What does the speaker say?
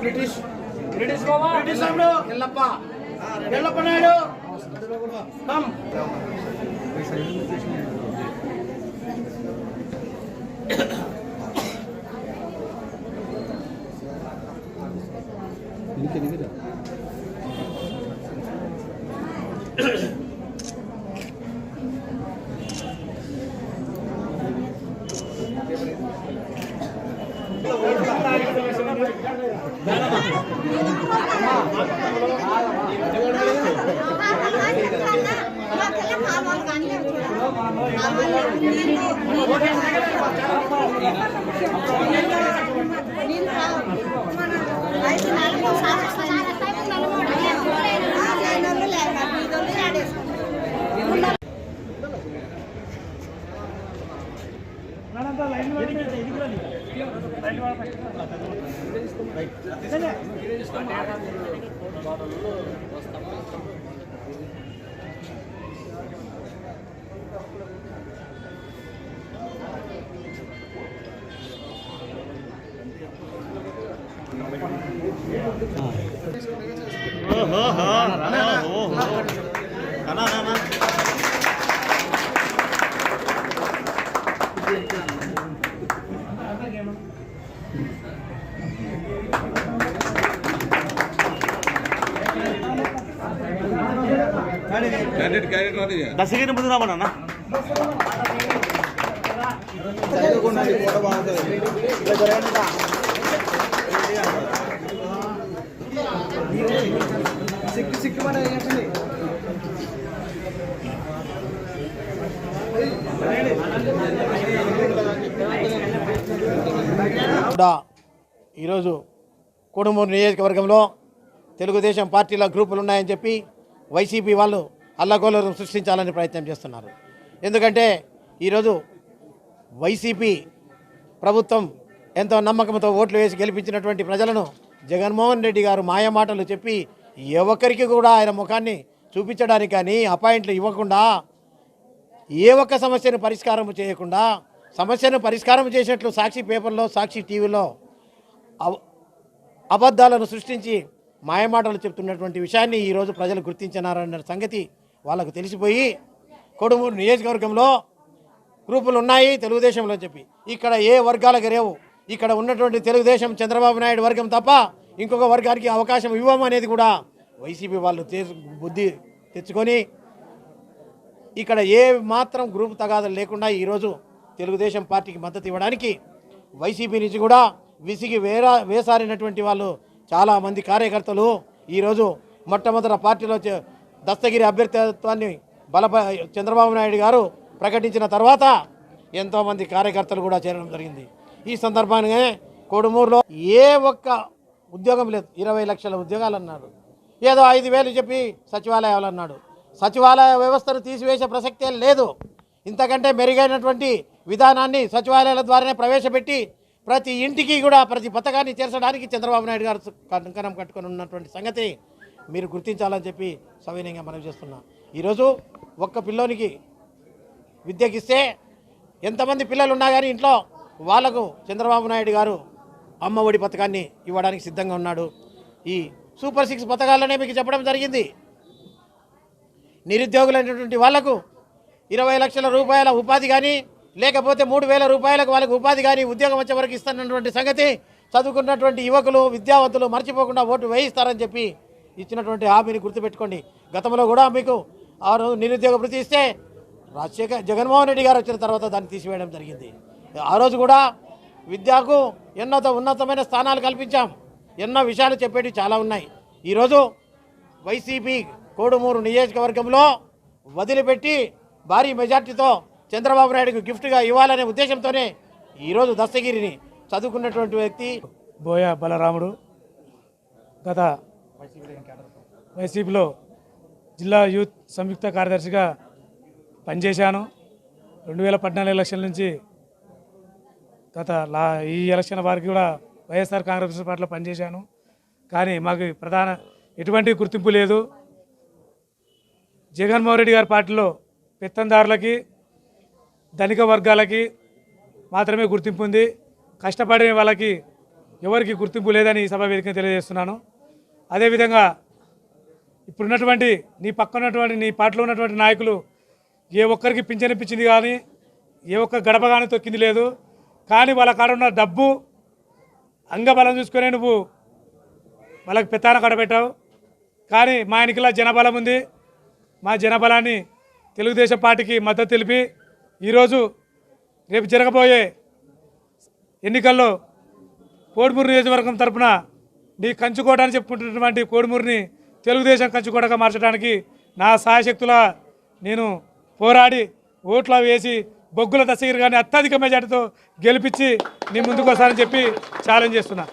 British Yellappa Yellappa Naidu Dasagiri ముందు రామన్నా ఈరోజు కోడుమూరు నియోజకవర్గంలో తెలుగుదేశం పార్టీల గ్రూపులు ఉన్నాయని చెప్పి వైసీపీ వాళ్ళు అల్లకల్లోలం సృష్టించాలని ప్రయత్నం చేస్తున్నారు. ఎందుకంటే ఈరోజు వైసీపీ ప్రభుత్వం ఎంతో నమ్మకంతో ఓట్లు వేసి గెలిపించినటువంటి ప్రజలను జగన్మోహన్ రెడ్డి గారు మాయమాటలు చెప్పి ఏ ఒక్కరికి కూడా ఆయన ముఖాన్ని చూపించడానికి కానీ అపాయింట్లు ఇవ్వకుండా ఏ ఒక్క సమస్యను పరిష్కారం చేయకుండా సమస్యను పరిష్కారం చేసినట్లు సాక్షి పేపర్లో సాక్షి టీవీలో అబద్ధాలను సృష్టించి మాయమాటలు చెప్తున్నటువంటి విషయాన్ని ఈరోజు ప్రజలు గుర్తించినారన్న సంగతి వాళ్ళకు తెలిసిపోయి కోడుమూరు నియోజకవర్గంలో గ్రూపులు ఉన్నాయి తెలుగుదేశంలో చెప్పి ఇక్కడ ఏ వర్గాలకు లేవు. ఇక్కడ ఉన్నటువంటి తెలుగుదేశం చంద్రబాబు నాయుడు వర్గం తప్ప ఇంకొక వర్గానికి అవకాశం ఇవ్వమనేది కూడా వైసీపీ వాళ్ళు బుద్ధి తెచ్చుకొని ఇక్కడ ఏ మాత్రం గ్రూప్ తగాదాలు లేకుండా ఈరోజు తెలుగుదేశం పార్టీకి మద్దతు ఇవ్వడానికి వైసీపీ నుంచి కూడా విసిగి వేసారినటువంటి వాళ్ళు చాలామంది కార్యకర్తలు ఈరోజు మొట్టమొదట పార్టీలో దస్తగిరి అభ్యర్థిత్వాన్ని చంద్రబాబు నాయుడు గారు ప్రకటించిన తర్వాత ఎంతోమంది కార్యకర్తలు కూడా చేరడం జరిగింది. ఈ సందర్భంగానే కోడుమూరులో ఏ ఒక్క ఉద్యోగం లేదు. 20 లక్షల ఉద్యోగాలు అన్నారు. ఏదో 5,000 చెప్పి సచివాలయాలు అన్నాడు. సచివాలయ వ్యవస్థను తీసివేసే ప్రసక్తే లేదు. ఇంతకంటే మెరుగైనటువంటి విధానాన్ని సచివాలయాల ద్వారానే ప్రవేశపెట్టి ప్రతి ఇంటికి కూడా ప్రతి పథకాన్ని చేర్చడానికి చంద్రబాబు నాయుడు గారు కంకణం కట్టుకొని ఉన్నటువంటి సంగతి మీరు గుర్తించాలని చెప్పి సవినయంగా మనవి చేస్తున్నా. ఈరోజు ఒక్క పిల్లోనికి విద్యకిస్తే ఎంతమంది పిల్లలు ఉన్నా కానీ ఇంట్లో వాళ్లకు చంద్రబాబు నాయుడు గారు అమ్మ ఒడి పథకాన్ని ఇవ్వడానికి సిద్ధంగా ఉన్నాడు. ఈ సూపర్ 6 పథకాలనే మీకు చెప్పడం జరిగింది. నిరుద్యోగులైనటువంటి వాళ్లకు 20 లక్షల రూపాయల ఉపాధి కానీ లేకపోతే 3,000 రూపాయలకు వాళ్ళకు ఉపాధి కానీ ఉద్యోగం వచ్చే వరకు ఇస్తున్నటువంటి సంగతి చదువుకున్నటువంటి యువకులు విద్యావంతులు మర్చిపోకుండా ఓటు వేయిస్తారని చెప్పి ఇచ్చినటువంటి హామీని గుర్తుపెట్టుకోండి. గతంలో కూడా మీకు నిరుద్యోగ భృతి ఇస్తే జగన్మోహన్ రెడ్డి గారు వచ్చిన తర్వాత దాన్ని తీసివేయడం జరిగింది. ఆ రోజు కూడా విద్యకు ఉన్నతమైన స్థానాలు కల్పించాం. ఎన్నో విషయాలు చెప్పేవి చాలా ఉన్నాయి. ఈరోజు వైసీపీ కోడుమూరు నియోజకవర్గంలో వదిలిపెట్టి భారీ మెజార్టీతో చంద్రబాబు నాయుడుకు గిఫ్ట్గా ఇవ్వాలనే ఉద్దేశంతోనే ఈరోజు దస్తగిరిని చదువుకున్నటువంటి వ్యక్తి బోయ బలరాముడు గత వైసీపీలో జిల్లా యూత్ సంయుక్త కార్యదర్శిగా పనిచేశాను. 2014 ఎలక్షన్ నుంచి ఈ ఎలక్షన్ వారికి కూడా వైఎస్ఆర్ కాంగ్రెస్ పార్టీలో పనిచేశాను. కానీ మాకు ప్రధాన ఎటువంటి గుర్తింపు లేదు. జగన్మోహన్ రెడ్డి గారి పార్టీలో పెత్తందారులకి ధనిక వర్గాలకి మాత్రమే గుర్తింపు ఉంది. కష్టపడే వాళ్ళకి ఎవరికి గుర్తింపు లేదని ఈ సభ వేదికగా తెలియజేస్తున్నాను. అదేవిధంగా ఇప్పుడున్నటువంటి నీ పక్కన ఉన్నటువంటి నీ పార్టీలో ఉన్నటువంటి నాయకులు ఏ ఒక్కరికి పింఛన్ ఇప్పించింది కానీ ఏ ఒక్క గడప కానీ తొక్కింది లేదు. కానీ వాళ్ళ కాడ ఉన్న డబ్బు అంగబలం చూసుకొని నువ్వు వాళ్ళకి పెత్తాన కడబెట్టావు. కానీ మా ఎన్నికల జనబలం ఉంది. మా జనబలాన్ని తెలుగుదేశం పార్టీకి మద్దతు తెలిపి ఈరోజు రేపు జరగబోయే ఎన్నికల్లో కోడుమూరు నియోజకవర్గం తరఫున నీ కంచుకోట అని చెప్పుకుంటున్నటువంటి కోడుమూరుని తెలుగుదేశం కంచుకోటగా మార్చడానికి నా సాయశక్తుల నేను పోరాడి ఓట్ల వేసి బొగ్గుల దశగిరి గారిని అత్యధిక మెజార్టీతో గెలిపించి నీ ముందుకు వస్తానని చెప్పి ఛాలెంజ్ చేస్తున్నా.